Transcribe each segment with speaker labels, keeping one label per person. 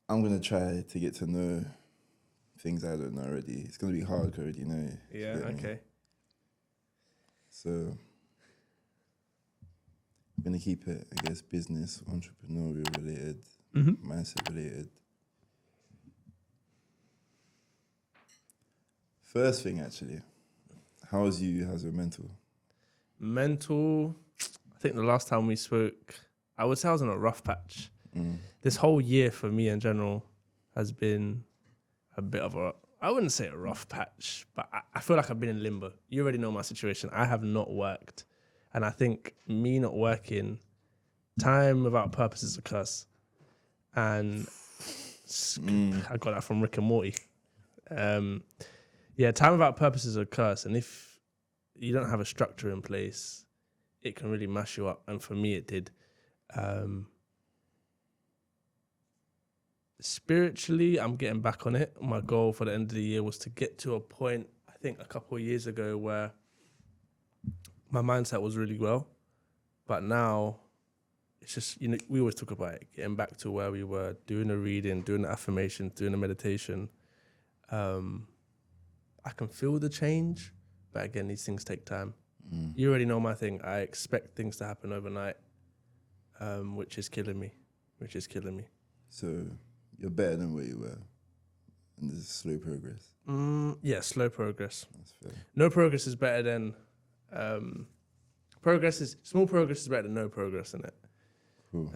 Speaker 1: I'm gonna try to get to know things I don't know already. It's gonna be hard, 'cause I already know.
Speaker 2: Yeah. Okay.
Speaker 1: So I'm gonna keep it, I guess, business, entrepreneurial related, mindset related. First thing, actually, how's your mental?
Speaker 2: Mental. I think the last time we spoke, I would say I was in a rough patch. This whole year for me in general has been a bit of I wouldn't say a rough patch, but I feel like I've been in limbo. You already know my situation. I have not worked. And I think me not working, time without purpose is a curse. And I got that from Rick and Morty. Yeah, time without purpose is a curse. And if you don't have a structure in place, it can really mash you up. And for me, it did. Spiritually, I'm getting back on it. My goal for the end of the year was to get to a point, I think a couple of years ago, where my mindset was really well. But now it's just, we always talk about it, getting back to where we were, doing the reading, doing the affirmations, doing the meditation. I can feel the change, but again, these things take time. You already know my thing. I expect things to happen overnight, which is killing me.
Speaker 1: So you're better than where you were, and this is slow progress.
Speaker 2: Yeah, slow progress.
Speaker 1: That's fair.
Speaker 2: No progress is better than small progress is better than no progress in it.
Speaker 1: Cool.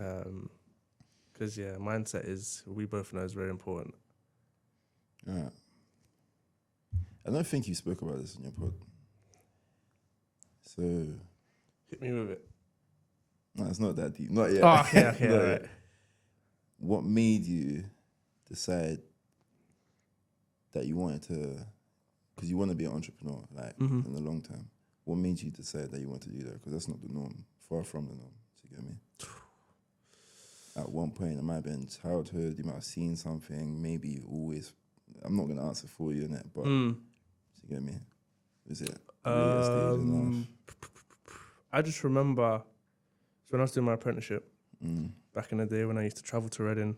Speaker 2: Because mindset we both know is very important.
Speaker 1: Yeah. I don't think you spoke about this in your pod. So
Speaker 2: Hit me with it.
Speaker 1: no, it's not that deep. Not yet.
Speaker 2: Oh, okay,
Speaker 1: Not
Speaker 2: right.
Speaker 1: yet. What made you decide that you wanted to, because you want to be an entrepreneur, like in the long term. What made you decide that you want to do that? Because that's not the norm, far from the norm. Do you get me? At one point, it might have been childhood. You might have seen something. Maybe always. I'm not gonna answer for you in it, but do you get me? Is it later stage in life?
Speaker 2: I just remember when I was doing my apprenticeship back in the day when I used to travel to Reading,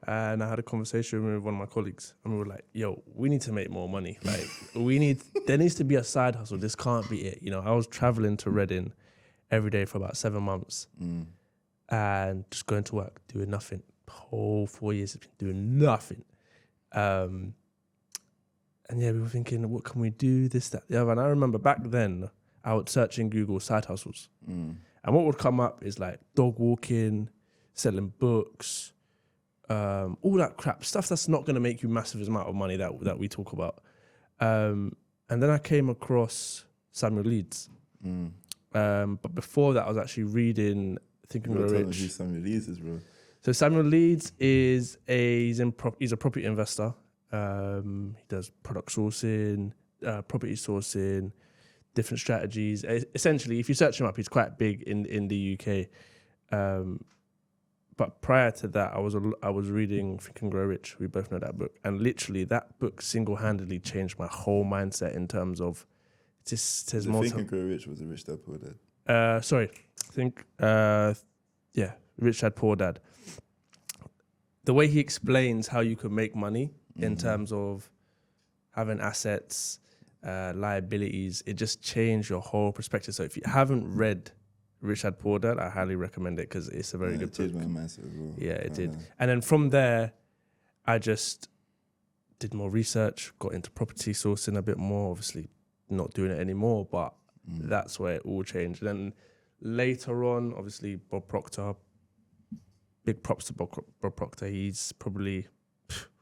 Speaker 2: and I had a conversation with one of my colleagues, and we were like, "Yo, we need to make more money. Like, there needs to be a side hustle. This can't be it." I was traveling to Reading every day for about 7 months, and just going to work, doing nothing. Whole 4 years of doing nothing. And we were thinking, what can we do? This, that, the other. And I remember back then, I would search in Google side hustles. And what would come up is like dog walking, selling books, all that crap, stuff that's not going to make you massive amount of money that we talk about. And then I came across Samuel Leeds. But before that, I was actually reading Think and Grow Rich.
Speaker 1: Who Samuel Leeds is, bro.
Speaker 2: So Samuel Leeds he's a property investor. He does product sourcing, property sourcing, different strategies. Essentially, if you search him up, he's quite big in the UK. But prior to that, I was reading Think and Grow Rich. We both know that book, and literally that book single-handedly changed my whole mindset in terms of just there's more.
Speaker 1: Think and Grow Rich was a Rich Dad Poor Dad.
Speaker 2: Rich Dad Poor Dad. The way he explains how you could make money in terms of having assets, liabilities, it just changed your whole perspective. So if you haven't read Rich Dad Poor Dad, I highly recommend it because it's a very good book.
Speaker 1: It changed my mindset as well.
Speaker 2: Yeah, it did. And then from there, I just did more research, got into property sourcing a bit more, obviously not doing it anymore, but that's where it all changed. And then later on, obviously, Bob Proctor, big props to Bob Proctor. He's probably,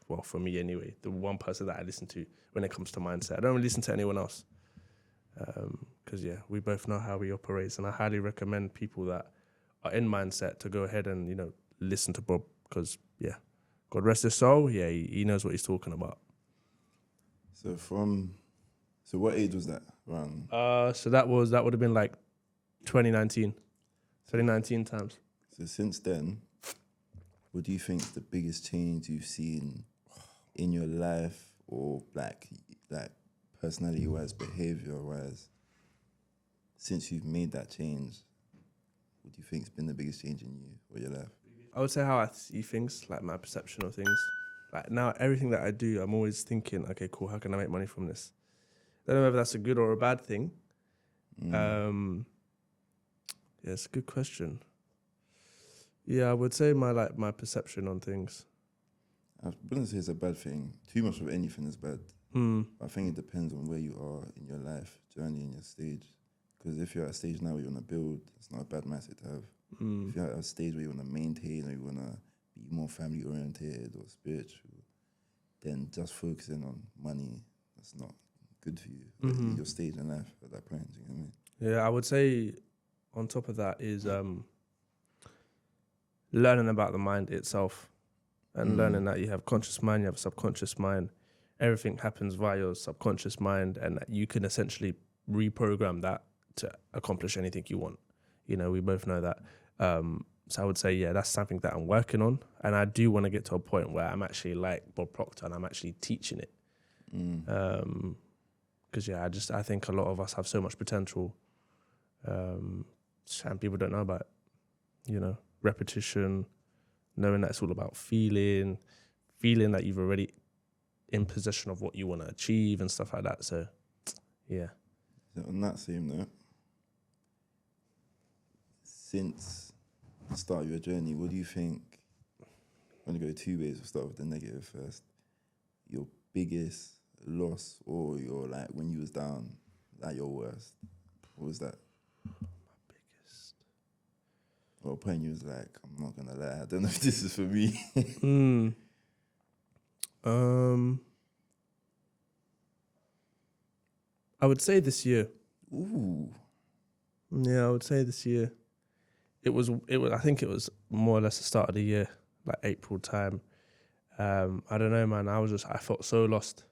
Speaker 2: well, for me anyway, the one person that I listen to when it comes to mindset. I don't really listen to anyone else because, we both know how he operates. And I highly recommend people that are in mindset to go ahead and, listen to Bob because, God rest his soul, he knows what he's talking about.
Speaker 1: So what age was that around?
Speaker 2: So that would have been like 2019 times.
Speaker 1: So since then, what do you think is the biggest change you've seen in your life, or like personality-wise, behavior-wise, since you've made that change? What do you think has been the biggest change in you or your life?
Speaker 2: I would say how I see things, like my perception of things. Like now, everything that I do, I'm always thinking, okay, cool, how can I make money from this? I don't know whether that's a good or a bad thing. Yeah, it's a good question. Yeah, I would say my perception on things.
Speaker 1: I wouldn't say it's a bad thing. Too much of anything is bad. I think it depends on where you are in your life journey, in your stage. Because if you're at a stage now where you want to build, it's not a bad mindset to have. If you're at a stage where you want to maintain or you want to be more family oriented or spiritual, then just focusing on money, that's not good for you. Like your stage in life at that point, do you know what I mean?
Speaker 2: Yeah, I would say on top of that is learning about the mind itself and learning that you have conscious mind, you have a subconscious mind. Everything happens via your subconscious mind, and that you can essentially reprogram that to accomplish anything you want. You know, we both know that. So I would say, yeah, that's something that I'm working on. And I do want to get to a point where I'm actually like Bob Proctor and I'm actually teaching it. Because, I think a lot of us have so much potential and people don't know about it. You know, repetition, knowing that it's all about feeling that you've already in possession of what you want to achieve and stuff like that. So, yeah.
Speaker 1: So on that same note, since the start of your journey, what do you think, I'm going to go two ways, we'll start with the negative first, your biggest loss or your, like, when you was down, like your worst, what was that?
Speaker 2: My biggest.
Speaker 1: Well, a point you was like, I'm not going to lie, I don't know if this is for me.
Speaker 2: I would say this year.
Speaker 1: Ooh.
Speaker 2: Yeah, I would say this year. It was. I think it was more or less the start of the year, like April time. I don't know, man. I felt so lost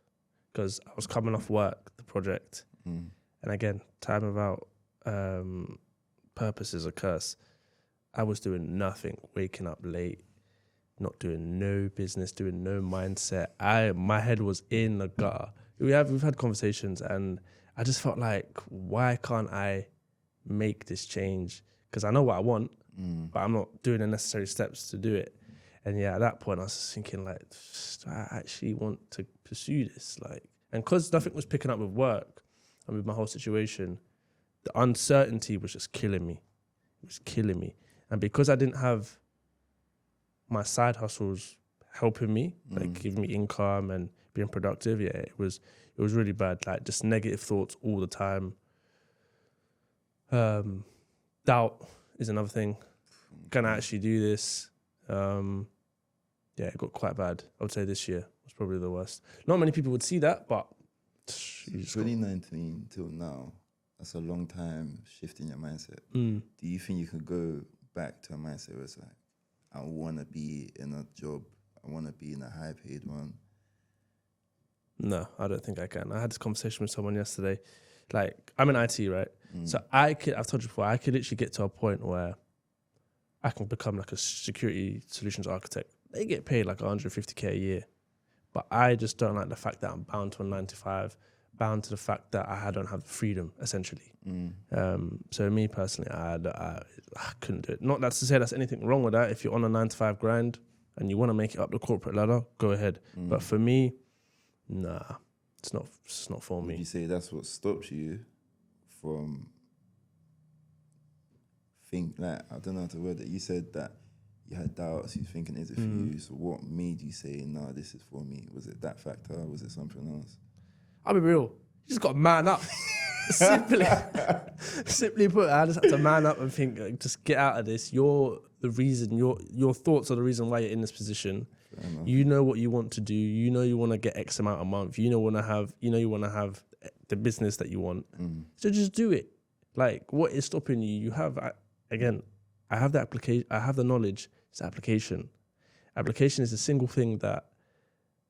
Speaker 2: because I was coming off work, the project, and again, time without purpose is a curse. I was doing nothing, waking up late, not doing no business, doing no mindset. My head was in the gutter. We've had conversations, and I just felt like, why can't I make this change? Because I know what I want, but I'm not doing the necessary steps to do it. And yeah, at that point, I was just thinking, like, do I actually want to pursue this? Like, and because nothing was picking up with work and with my whole situation, the uncertainty was just killing me. It was killing me. And because I didn't have my side hustles helping me, like giving me income and being productive, yeah, it was really bad. Like, just negative thoughts all the time. Doubt is another thing. Can I actually do this? Yeah, it got quite bad. I would say this year was probably the worst. Not many people would see that, but
Speaker 1: 2019 till now, that's a long time shifting your mindset. Do you think you could go back to a mindset where it's like, I want to be in a job, I want to be in a high-paid one?
Speaker 2: No, I don't think I can. I had this conversation with someone yesterday. Like, I'm in IT, right? So I've told you before, I could literally get to a point where I can become like a security solutions architect. They get paid like 150K a year. But I just don't like the fact that I'm bound to a 9 to 5, bound to the fact that I don't have freedom, essentially. So me personally, I couldn't do it. Not that's to say there's anything wrong with that. If you're on a 9 to 5 grind and you want to make it up the corporate ladder, go ahead. But for me, nah, it's not for me.
Speaker 1: Would you say that's what stops you from I don't know how to word it. You said that you had doubts, you were thinking, is it for you? So what made you say, no, this is for me? Was it that factor or was it something else?
Speaker 2: I'll be real. You just got to man up. Simply put, I just had to man up and think, like, just get out of this. You're the reason, your thoughts are the reason why you're in this position. You know what you want to do. You know you want to get X amount a month. You want to have the business that you want. So just do it. Like, what is stopping you? You have, again, I have the application. I have the knowledge. It's application. Application is a single thing that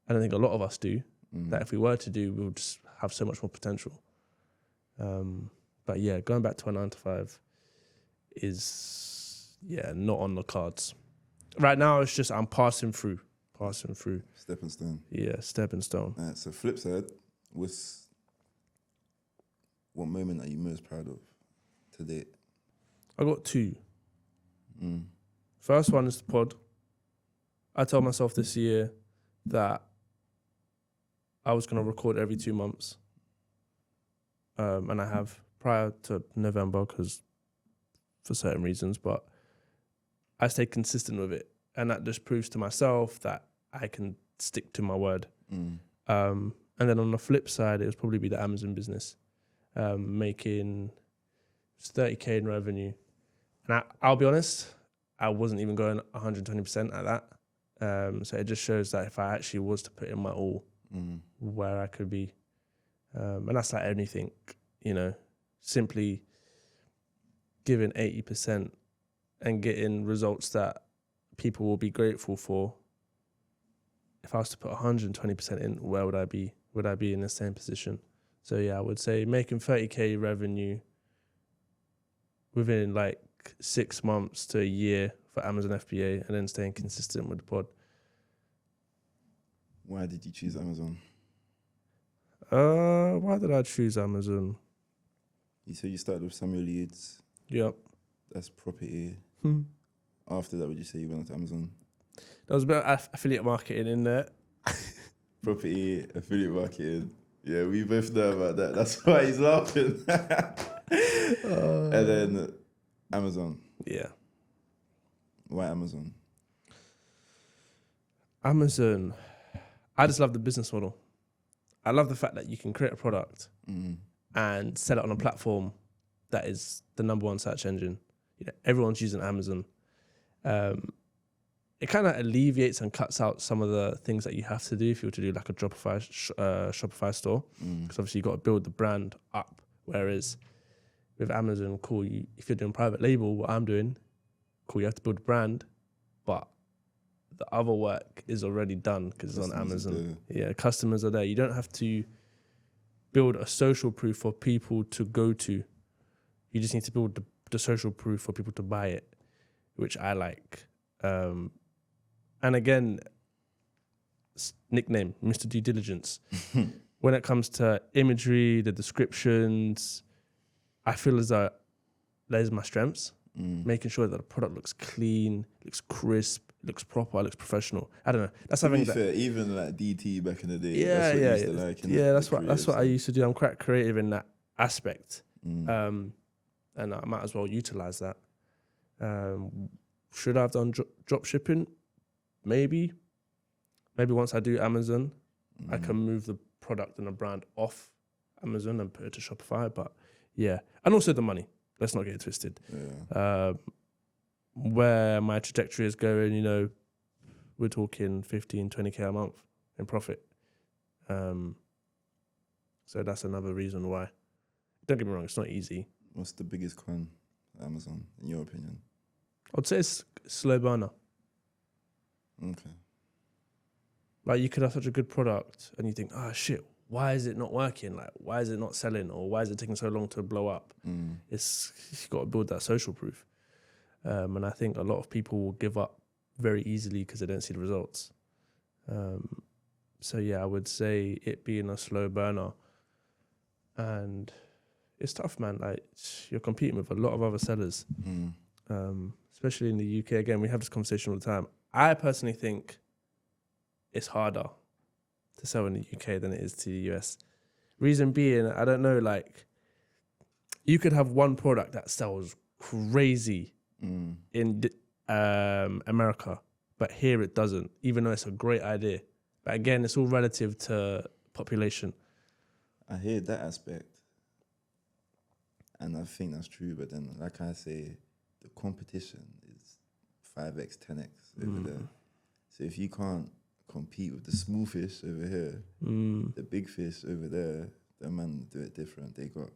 Speaker 2: I don't think a lot of us do. That if we were to do, we would just have so much more potential. But yeah, going back to a 9 to 5 is not on the cards. Right now, it's just I'm passing through.
Speaker 1: Stepping stone.
Speaker 2: Yeah, stepping stone.
Speaker 1: So flip side, what moment are you most proud of to date?
Speaker 2: I got 2. First one is the pod. I told myself this year that I was going to record every 2 months. And I have prior to November because for certain reasons, but I stayed consistent with it. And that just proves to myself that I can stick to my word. And then on the flip side, it would probably be the Amazon business, making 30K in revenue. And I'll be honest, I wasn't even going 120% at that. So it just shows that if I actually was to put in my all, where I could be. And that's like anything, simply giving 80% and getting results that people will be grateful for. If I was to put 120% in, where would I be? Would I be in the same position? So yeah, I would say making 30K revenue within like 6 months to a year for Amazon FBA, and then staying consistent with the pod.
Speaker 1: Why did you choose Amazon?
Speaker 2: Why did I choose Amazon?
Speaker 1: You said you started with Samuel Leeds.
Speaker 2: Yep.
Speaker 1: That's property. After that, would you say you went to Amazon?
Speaker 2: There was a bit of affiliate marketing in there.
Speaker 1: Property, affiliate marketing. Yeah, we both know about that. That's why he's laughing. And then Amazon.
Speaker 2: Yeah.
Speaker 1: Why Amazon?
Speaker 2: Amazon. I just love the business model. I love the fact that you can create a product and sell it on a platform that is the number one search engine. Everyone's using Amazon. It kind of alleviates and cuts out some of the things that you have to do if you were to do like a Shopify store, because obviously you've got to build the brand up. Whereas with Amazon, cool, if you're doing private label, what I'm doing, cool, you have to build a brand, but the other work is already done because it's on Amazon. Yeah, customers are there. You don't have to build a social proof for people to go to. You just need to build the social proof for people to buy it, which I like. And again, nickname, Mr. Due Diligence. When it comes to imagery, the descriptions, I feel as though there's my strengths. Making sure that the product looks clean, looks crisp, looks proper, looks professional. I don't know. That's something
Speaker 1: fair, even like DT back in the day.
Speaker 2: Yeah,
Speaker 1: that's what
Speaker 2: that's what I used to do. I'm quite creative in that aspect, and I might as well utilize that. Should I have done drop shipping? Maybe once I do Amazon, I can move the product and the brand off Amazon and put it to Shopify. But yeah, and also the money. Let's not get it twisted. Yeah. Where my trajectory is going, we're talking 15, 20K a month in profit. So that's another reason why. Don't get me wrong, it's not easy.
Speaker 1: What's the biggest con for Amazon, in your opinion?
Speaker 2: I'd say it's slow burner.
Speaker 1: Okay.
Speaker 2: Like you could have such a good product and you think, oh shit, why is it not working? Like, why is it not selling? Or why is it taking so long to blow up? You've got to build that social proof. And I think a lot of people will give up very easily because they don't see the results. So yeah, I would say it being a slow burner. And it's tough, man. Like you're competing with a lot of other sellers, especially in the UK. Again, we have this conversation all the time. I personally think it's harder to sell in the UK than it is to the US. Reason being, I don't know, like you could have one product that sells crazy in America, but here it doesn't, even though it's a great idea. But again, it's all relative to population.
Speaker 1: I hear that aspect, and I think that's true. But then, like I say, the competition is 5x, 10x over there. So if you can't compete with the small fish over here, the big fish over there, the man do it different. They got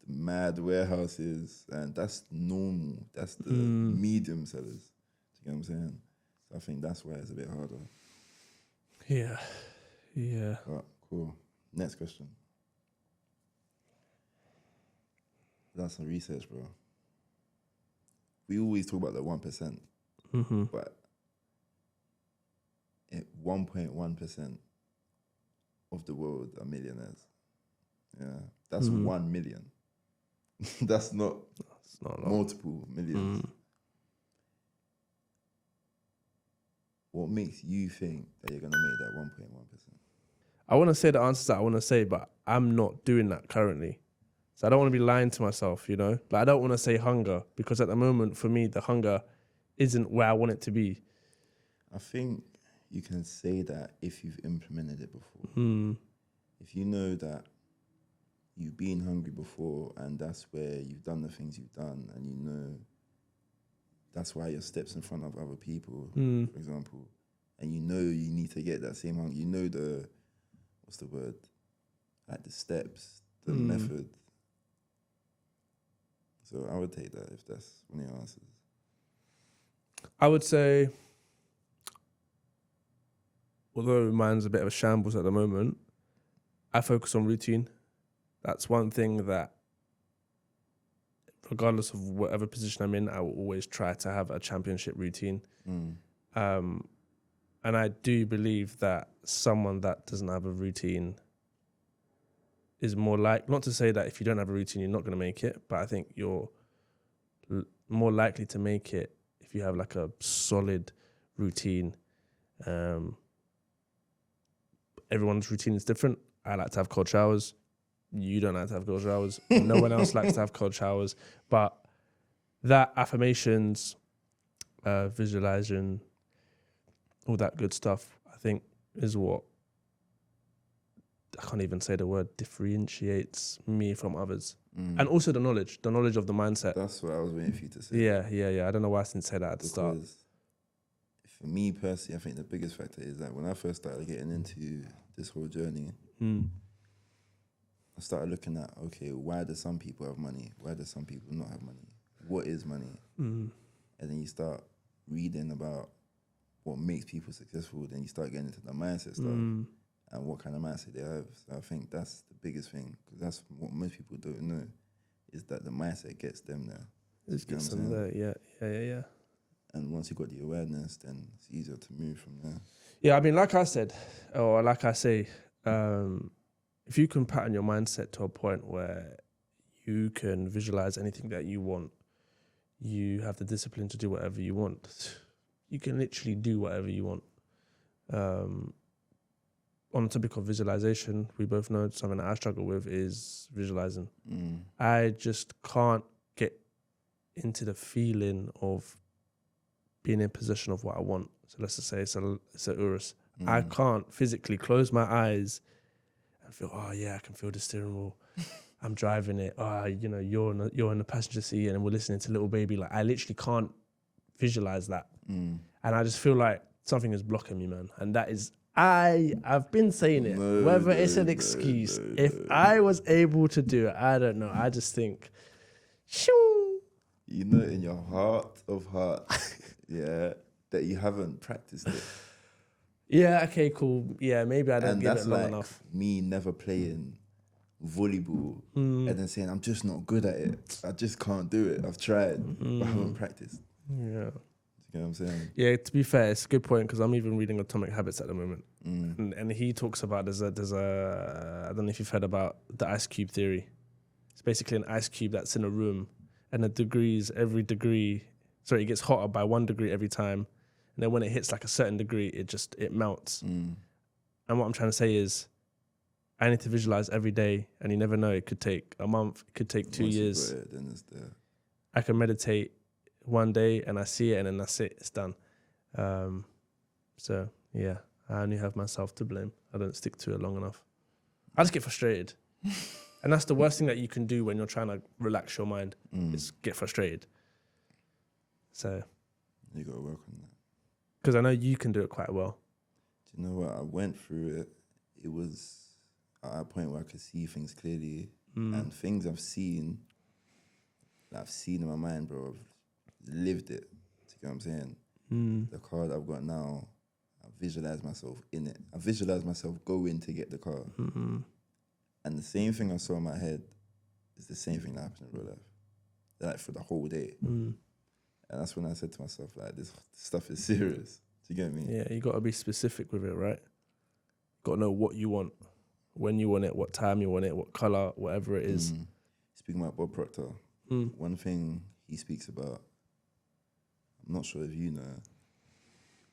Speaker 1: the mad warehouses, and that's normal. That's the medium sellers. Do you get what I'm saying? So I think that's why it's a bit harder.
Speaker 2: Yeah.
Speaker 1: Right, cool. Next question. That's some research, bro. We always talk about the 1%, but 1.1% of the world are millionaires. Yeah, that's 1 million. That's not multiple millions. what makes you think that you're gonna make that 1.1%?
Speaker 2: I want to say the answers that I want to say, but I'm not doing that currently. So I don't want to be lying to myself, you know? Like, I don't want to say hunger, because at the moment, for me, the hunger isn't where I want it to be.
Speaker 1: I think you can say that if you've implemented it before. If you know that you've been hungry before and that's where you've done the things you've done, and you know that's why your steps in front of other people, for example, and you know you need to get that same hunger, you know the, what's the word? Like the steps, the method. So I would take that if that's one of your answers.
Speaker 2: I would say, although mine's a bit of a shambles at the moment, I focus on routine. That's one thing that, regardless of whatever position I'm in, I will always try to have a championship routine. And I do believe that someone that doesn't have a routine is more like, not to say that if you don't have a routine, you're not going to make it, but I think you're more likely to make it if you have like a solid routine. Everyone's routine is different. I like to have cold showers. You don't like to have cold showers. No one else likes to have cold showers. But that affirmations, visualizing, all that good stuff, I think is what, I can't even say the word, differentiates me from others. And also the knowledge of the mindset.
Speaker 1: That's what I was waiting for you to say.
Speaker 2: Yeah. I don't know why I didn't say that at the start.
Speaker 1: For me personally, I think the biggest factor is that when I first started getting into this whole journey, I started looking at, okay, why do some people have money? Why do some people not have money? What is money? And then you start reading about what makes people successful. Then you start getting into the mindset stuff and what kind of mindset they have. So I think that's the biggest thing, because that's what most people don't know, is that the mindset gets them there.
Speaker 2: It gets them there, yeah.
Speaker 1: And once you've got the awareness, then it's easier to move from there.
Speaker 2: Yeah, I mean, like I said, or like I say, if you can pattern your mindset to a point where you can visualize anything that you want, you have the discipline to do whatever you want, you can literally do whatever you want. On the topic of visualization, we both know something that I struggle with is visualizing. I just can't get into the feeling of being in possession of what I want. So let's just say it's a Urus. I can't physically close my eyes and feel, oh yeah, I can feel the steering wheel. I'm driving it. Oh, you know, you're in the passenger seat and we're listening to Little Baby. Like, I literally can't visualize that. And I just feel like something is blocking me, man. And that is, I've been saying it, whether it's an excuse. If I was able to do it, I don't know. I just think, shoo.
Speaker 1: You know, in your heart of hearts, yeah, that you haven't practiced it.
Speaker 2: Yeah, okay, cool. Yeah, maybe I don't give it long enough.
Speaker 1: Me never playing volleyball and then saying, I'm just not good at it. I just can't do it. I've tried, but I haven't practiced.
Speaker 2: Yeah.
Speaker 1: You know what I'm saying?
Speaker 2: Yeah, to be fair, it's a good point, because I'm even reading Atomic Habits at the moment. And he talks about, there's a I don't know if you've heard about the ice cube theory. It's basically an ice cube that's in a room, and it gets hotter by 1 degree every time. And then when it hits like a certain degree, it melts. And what I'm trying to say is, I need to visualize every day, and you never know, it could take a month, it could take 2 years.
Speaker 1: Then it's there.
Speaker 2: I can meditate one day and I see it, and then that's it, it's done. So yeah, I only have myself to blame. I don't stick to it long enough. I just get frustrated. And that's the worst thing that you can do when you're trying to relax your mind, is get frustrated. So
Speaker 1: you got to work on that.
Speaker 2: Because I know you can do it quite well.
Speaker 1: Do you know what? I went through it. It was at a point where I could see things clearly. And things I've seen in my mind, bro. I've lived it. Do you get what I'm saying? The car that I've got now, I visualize myself in it. I visualize myself going to get the car. And the same thing I saw in my head is the same thing that happened in real life. Like, for the whole day. And that's when I said to myself, like, this stuff is serious. Do you get me?
Speaker 2: Yeah, you got to be specific with it, right? Got to know what you want, when you want it, what time you want it, what color, whatever it is.
Speaker 1: Speaking about Bob Proctor, one thing he speaks about, I'm not sure if you know,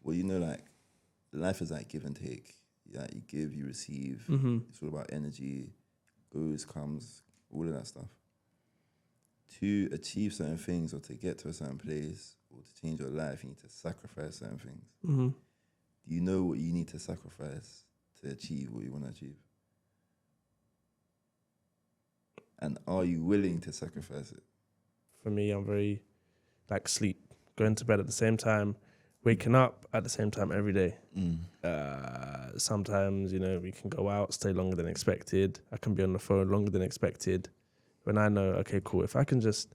Speaker 1: well, you know, like, life is like give and take. Yeah, you give, you receive. It's all about energy, goes, comes, all of that stuff. To achieve certain things or to get to a certain place or to change your life, you need to sacrifice certain things. Do you know what you need to sacrifice to achieve what you want to achieve? And are you willing to sacrifice it?
Speaker 2: For me, I'm very like sleep, going to bed at the same time, waking up at the same time every day. Sometimes, we can go out, stay longer than expected. I can be on the phone longer than expected. When I know, okay, cool, if I can just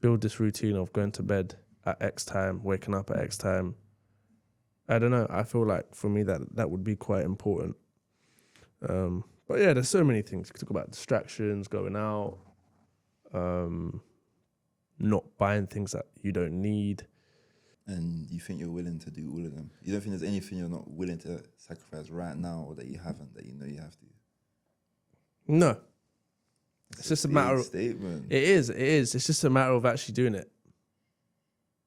Speaker 2: build this routine of going to bed at X time, waking up at X time, I don't know. I feel like for me that would be quite important. But yeah, there's so many things. You can talk about distractions, going out, not buying things that you don't need.
Speaker 1: And you think you're willing to do all of them? You don't think there's anything you're not willing to sacrifice right now or that you haven't, that you know you have to?
Speaker 2: No.
Speaker 1: It's
Speaker 2: It's just a matter of
Speaker 1: statement.
Speaker 2: It is. It's just a matter of actually doing it.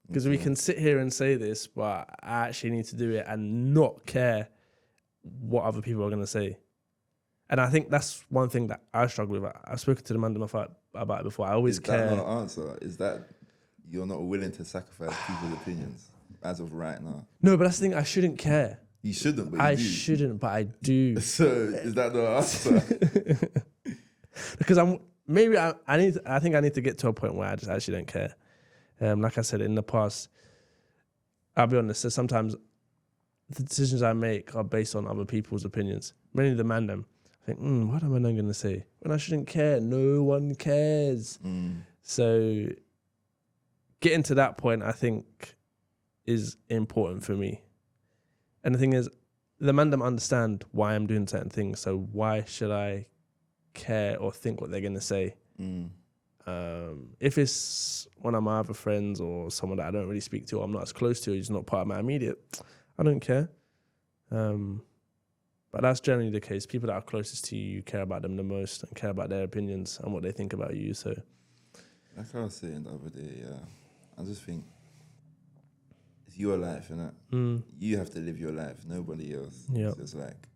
Speaker 2: Because we can sit here and say this, but I actually need to do it and not care what other people are going to say. And I think that's one thing that I struggle with. I've spoken to the man about it before. I always care.
Speaker 1: Is that not an answer? Is that you're not willing to sacrifice people's opinions as of right now?
Speaker 2: No, but that's the thing. I shouldn't care.
Speaker 1: You shouldn't, but
Speaker 2: I shouldn't, but I do.
Speaker 1: So is that the answer?
Speaker 2: Because I think I need to get to a point where I just actually don't care. Like I said, in the past, I'll be honest, there's sometimes the decisions I make are based on other people's opinions. Mainly the man them. I think, what am I not going to say? When I shouldn't care. No one cares. So getting to that point, I think, is important for me. And the thing is, the man them understand why I'm doing certain things. So why should I care or think what they're going to say? If it's one of my other friends or someone that I don't really speak to or I'm not as close to, or who's not part of my immediate, I don't care. But that's generally the case. People that are closest to you care about them the most and care about their opinions and what they think about you. So,
Speaker 1: like I was saying the other day, I just think it's your life, innit? You have to live your life, nobody else.
Speaker 2: Yep.
Speaker 1: So it's like,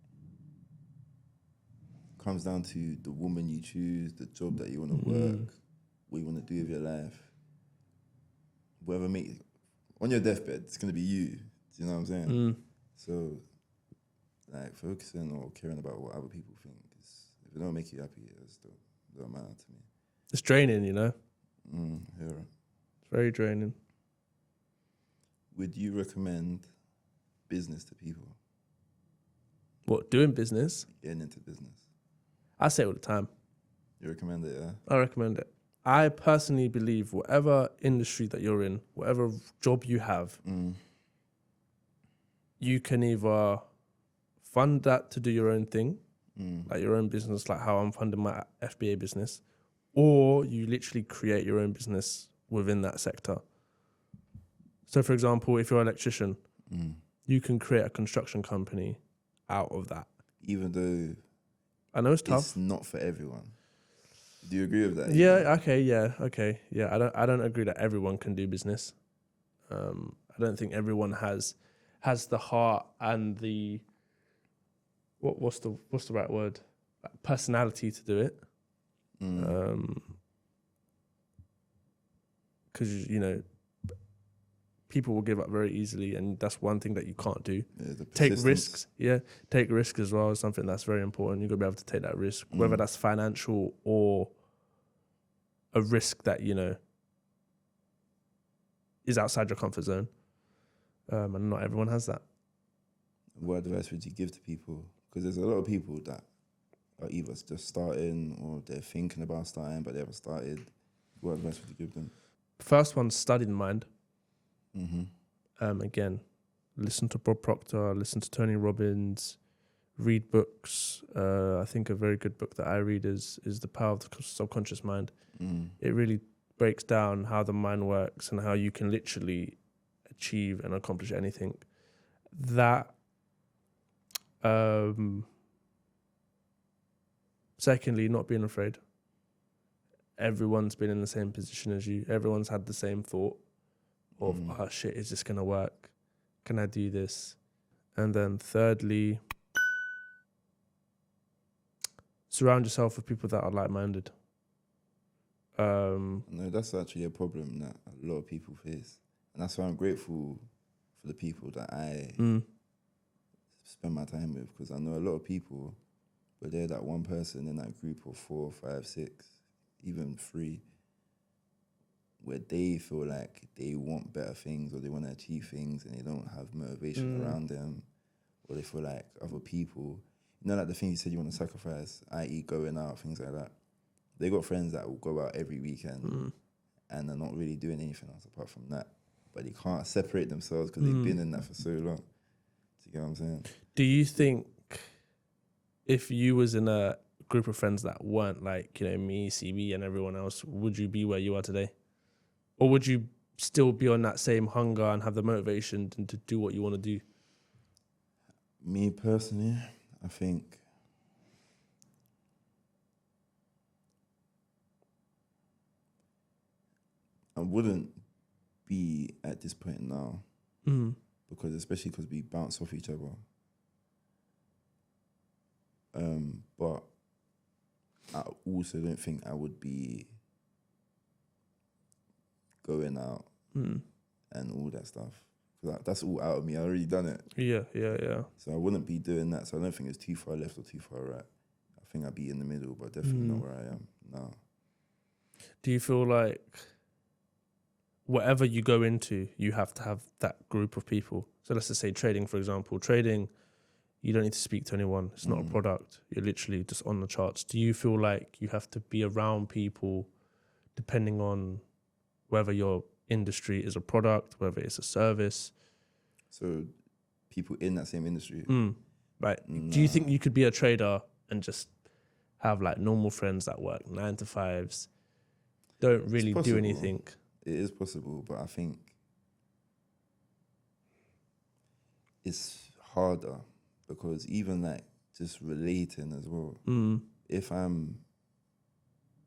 Speaker 1: comes down to the woman you choose, the job that you want to work, what you want to do with your life. Whatever on your deathbed, it's going to be you. Do you know what I'm saying? So, like, focusing or caring about what other people think, if it don't make you happy, it don't matter to me.
Speaker 2: It's draining,
Speaker 1: Yeah.
Speaker 2: It's very draining.
Speaker 1: Would you recommend business to people?
Speaker 2: What, doing business?
Speaker 1: Getting into business.
Speaker 2: I say it all the time.
Speaker 1: You recommend it, yeah?
Speaker 2: I recommend it. I personally believe whatever industry that you're in, whatever job you have, you can either fund that to do your own thing, like your own business, like how I'm funding my FBA business, or you literally create your own business within that sector. So, for example, if you're an electrician, you can create a construction company out of that.
Speaker 1: Even though
Speaker 2: I know it's tough.
Speaker 1: It's not for everyone. Do you agree with that?
Speaker 2: Yeah. Okay. Yeah. I don't agree that everyone can do business. I don't think everyone has the heart and the what's the right word? Personality to do it. Because people will give up very easily, and that's one thing that you can't do.
Speaker 1: Yeah,
Speaker 2: take risks. Yeah, take risks as well is something that's very important. You've got to be able to take that risk, whether that's financial or a risk that, is outside your comfort zone. And not everyone has that.
Speaker 1: What advice would you give to people? Because there's a lot of people that are either just starting or they're thinking about starting, but they haven't started. What advice would you give them?
Speaker 2: First one, study the mind. Again, listen to Bob Proctor, listen to Tony Robbins, read books. I think a very good book that I read is The Power of the Subconscious Mind. It really breaks down how the mind works and how you can literally achieve and accomplish anything. That, secondly, not being afraid. Everyone's been in the same position as you. Everyone's had the same thought of, oh shit, is this going to work? Can I do this? And then thirdly, surround yourself with people that are like-minded.
Speaker 1: No, that's actually a problem that a lot of people face. And that's why I'm grateful for the people that I spend my time with, because I know a lot of people, but they're that one person in that group of 4, 5, 6, even 3, where they feel like they want better things or they want to achieve things and they don't have motivation around them, or they feel like other people, like the thing you said you want to sacrifice, i.e. going out, things like that. They got friends that will go out every weekend and are not really doing anything else apart from that. But they can't separate themselves because they've been in that for so long. Do you get what I'm saying?
Speaker 2: Do you think if you was in a group of friends that weren't like, me, CB and everyone else, would you be where you are today? Or would you still be on that same hunger and have the motivation to do what you want to do?
Speaker 1: Me personally, I think I wouldn't be at this point now, especially because we bounce off each other. But I also don't think I would be going out and all that stuff. That's all out of me. I already done it.
Speaker 2: Yeah.
Speaker 1: So I wouldn't be doing that. So I don't think it's too far left or too far right. I think I'd be in the middle, but definitely not where I am now.
Speaker 2: Do you feel like whatever you go into, you have to have that group of people? So let's just say trading, for example. Trading, you don't need to speak to anyone. It's not a product. You're literally just on the charts. Do you feel like you have to be around people depending on whether your industry is a product, whether it's a service?
Speaker 1: So people in that same industry?
Speaker 2: Right.
Speaker 1: Nah.
Speaker 2: Do you think you could be a trader and just have like normal friends that work 9 to 5s, don't really do anything?
Speaker 1: It is possible, but I think it's harder because even like just relating as well. If I'm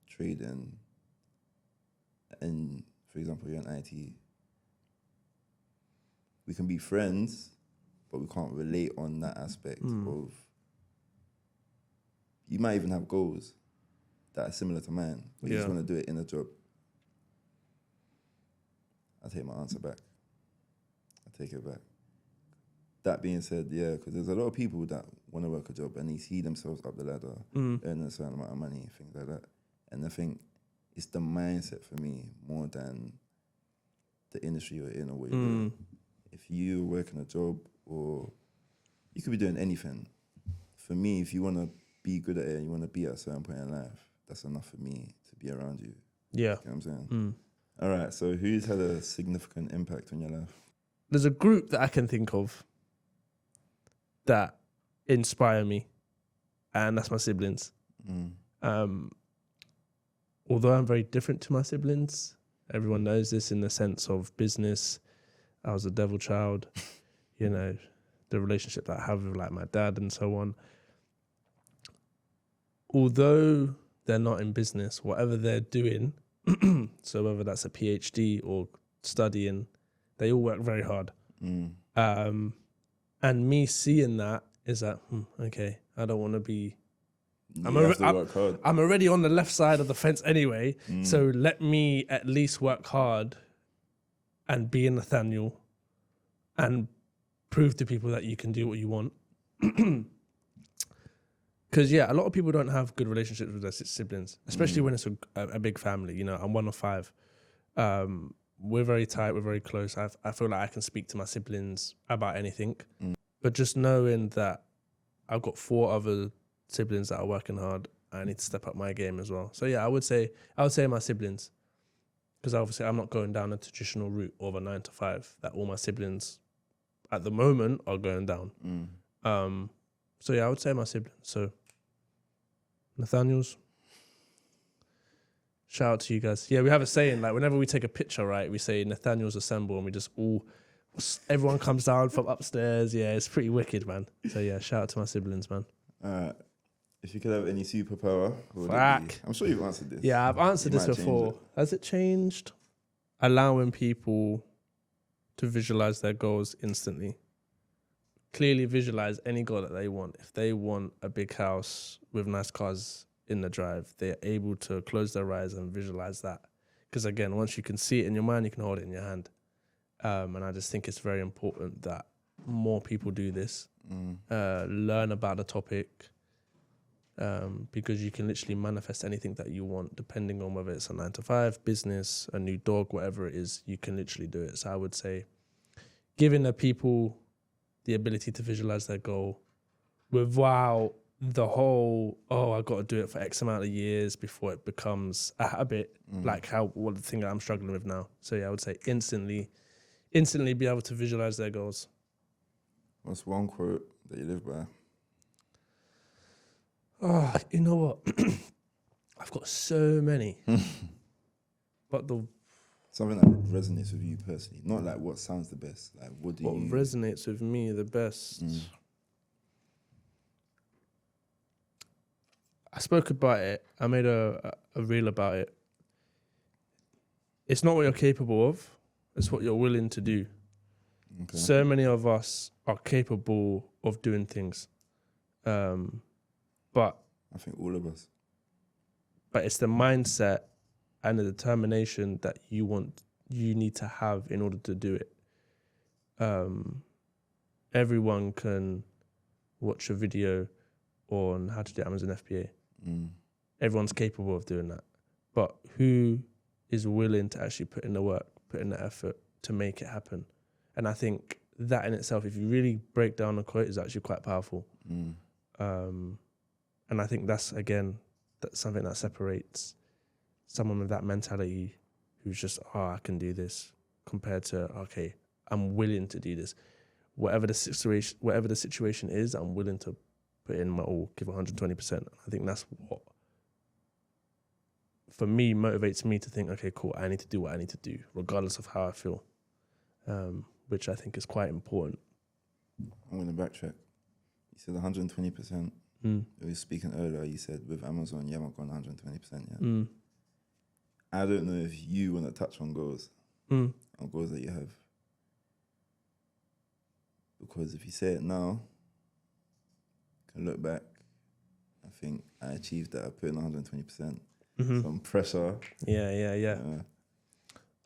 Speaker 1: trading and, for example, you're in IT, we can be friends, but we can't relate on that aspect of, you might even have goals that are similar to mine, but you just want to do it in a job. I take my answer back. I take it back. That being said, yeah, because there's a lot of people that want to work a job and they see themselves up the ladder, earning a certain amount of money, things like that. And I think it's the mindset for me more than the industry you're in or what you're doing. If you're working a job or you could be doing anything, for me, if you want to be good at it and you want to be at a certain point in life, that's enough for me to be around you.
Speaker 2: Yeah.
Speaker 1: You know what I'm saying? All right, so who's had a significant impact on your life?
Speaker 2: There's a group that I can think of that inspire me, and that's my siblings. Although I'm very different to my siblings, everyone knows this in the sense of business. I was a devil child, the relationship that I have with like my dad and so on. Although they're not in business, whatever they're doing, so whether that's a PhD or studying, they all work very hard. And me seeing that is that, okay, I don't want to be... I'm already on the left side of the fence anyway, so let me at least work hard and be a Nathaniel and prove to people that you can do what you want. Because, a lot of people don't have good relationships with their siblings, especially when it's a big family. I'm one of 5. We're very tight, we're very close. I feel like I can speak to my siblings about anything. But just knowing that I've got 4 other siblings that are working hard, I need to step up my game as well. So I would say my siblings, because obviously I'm not going down a traditional route of a 9 to 5 that all my siblings at the moment are going down. So I would say my siblings. So Nathaniels, shout out to you guys. Yeah, we have a saying, like whenever we take a picture, right, we say Nathaniels assemble, and we just everyone comes down from upstairs. Yeah, it's pretty wicked, man. So shout out to my siblings, man.
Speaker 1: If you could have any superpower, what would it be? I'm sure you've answered this.
Speaker 2: Yeah, I've answered this before. Has it changed? Allowing people to visualize their goals instantly. clearly visualize any goal that they want. If they want a big house with nice cars in the drive, they're able to close their eyes and visualize that. Because again, once you can see it in your mind, you can hold it in your hand. And I just think it's very important that more people do this, learn about the topic, because you can literally manifest anything that you want, depending on whether it's a 9-to-5, business, a new dog, whatever it is, you can literally do it. So I would say giving the people the ability to visualize their goal without the whole, I got to do it for X amount of years before it becomes a habit, like what the thing that I'm struggling with now. So yeah, I would say instantly be able to visualize their goals.
Speaker 1: What's one quote that you live by?
Speaker 2: Oh, you know what? I've got so many. But
Speaker 1: something that resonates with you personally, not like what sounds the best. Like what
Speaker 2: resonates with me the best? I spoke about it. I made a reel about it. It's not what you're capable of. It's what you're willing to do. Okay. So many of us are capable of doing things. But
Speaker 1: I think all of us.
Speaker 2: But it's the mindset and the determination that you need to have in order to do it. Everyone can watch a video on how to do Amazon FBA. Everyone's capable of doing that. But who is willing to actually put in the work, put in the effort to make it happen? And I think that in itself, if you really break down the quote, is actually quite powerful. And I think that's something that separates someone with that mentality who's just, I can do this, compared to, okay, I'm willing to do this. Whatever the situation is, I'm willing to put in my all, give 120%. I think that's what, for me, motivates me to think, okay, cool, I need to do what I need to do, regardless of how I feel, which I think is quite important.
Speaker 1: I'm going to backtrack. You said 120%. We were speaking earlier, you said with Amazon, you haven't gone 120%, yeah? I don't know if you want to touch on goals that you have. Because if you say it now, you can look back, I think I achieved that. I put in 120%. Some pressure.
Speaker 2: Yeah.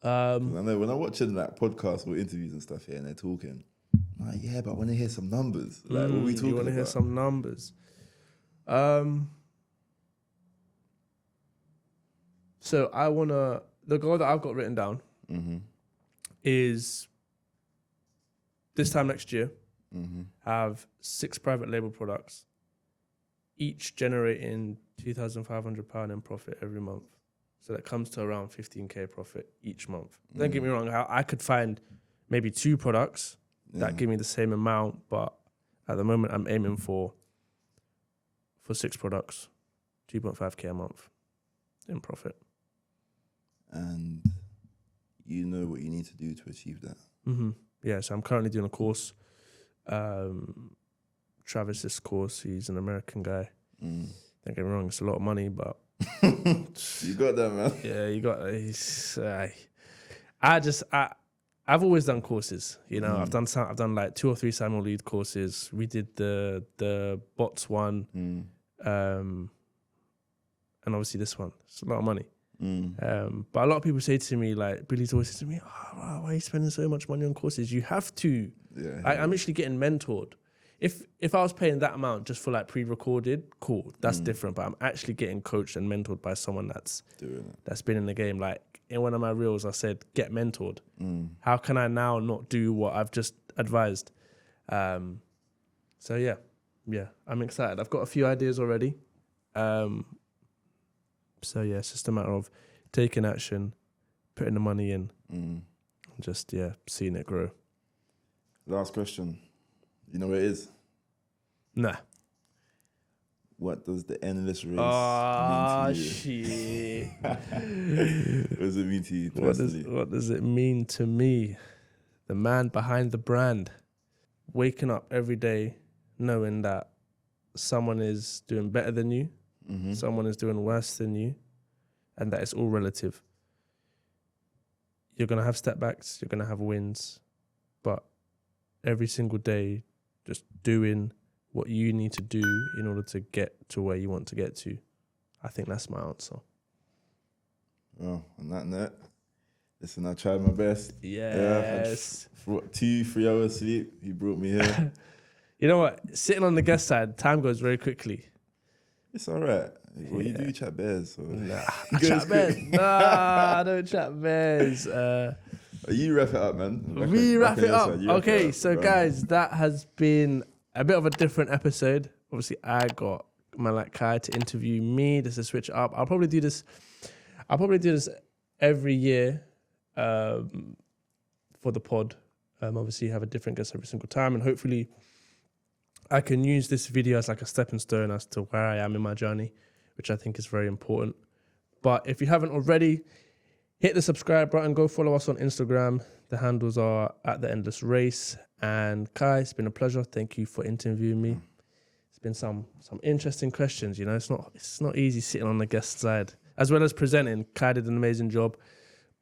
Speaker 1: I know when I'm watching like podcasts or interviews and stuff here and they're talking, I'm like, yeah, but I want to hear some numbers. Like, what are we talking about?
Speaker 2: You want to hear some numbers? So the goal that I've got written down is this time next year, have 6 private label products, each generating £2,500 in profit every month. So that comes to around 15k profit each month. Don't get me wrong, I could find maybe 2 products that give me the same amount, but at the moment I'm aiming for 6 products, 2.5k a month in profit. And
Speaker 1: you know what you need to do to achieve that.
Speaker 2: Yeah, so I'm currently doing a course. Travis's course, he's an American guy. Don't get me wrong, it's a lot of money, but
Speaker 1: you got that, man.
Speaker 2: Yeah, you got. I've always done courses. You know, I've done like 2 or 3 Samuel Lead courses. We did the bots one, and obviously this one. It's a lot of money. But a lot of people say to me, like Billy's always said to me, why are you spending so much money on courses? You have to. Yeah. I'm actually getting mentored. If I was paying that amount just for like pre-recorded, cool, that's different. But I'm actually getting coached and mentored by someone that's been in the game. Like in one of my reels, I said, get mentored. How can I now not do what I've just advised? So yeah, I'm excited. I've got a few ideas already. So yeah, it's just a matter of taking action, putting the money in, and just seeing it grow.
Speaker 1: Last question. You know what it is?
Speaker 2: Nah.
Speaker 1: What does the endless race mean to you?
Speaker 2: Shit.
Speaker 1: What does it mean to you personally?
Speaker 2: What does it mean to me? The man behind the brand. Waking up every day knowing that someone is doing better than you, someone is doing worse than you, and that it's all relative. You're going to have step backs, you're going to have wins, but every single day, just doing what you need to do in order to get to where you want to get to. I think that's my answer.
Speaker 1: Well, on that note, listen, I tried my best.
Speaker 2: Yes.
Speaker 1: Yeah, 2-3 hours sleep. He brought me here.
Speaker 2: You know what? Sitting on the guest side, time goes very quickly.
Speaker 1: It's all right. Well, you do chat bears. So.
Speaker 2: Nah, I chat bears. Nah, I don't chat bears.
Speaker 1: You wrap it up, man.
Speaker 2: We wrap it up. Okay, so
Speaker 1: bro.
Speaker 2: guys, that has been a bit of a different episode. Obviously, I got my like Kai to interview me. This is switch up. I'll probably do this every year for the pod. Obviously, have a different guest every single time, and hopefully, I can use this video as like a stepping stone as to where I am in my journey, which I think is very important. But if you haven't already, hit the subscribe button. Go follow us on Instagram. The handles are @TheEndlessRace. And Kai, it's been a pleasure. Thank you for interviewing me. It's been some interesting questions. You know, it's not easy sitting on the guest side as well as presenting. Kai did an amazing job.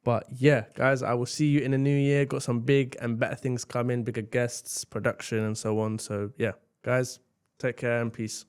Speaker 2: But yeah, guys, I will see you in the new year. Got some big and better things coming, bigger guests, production, and so on. So yeah, guys, take care and peace.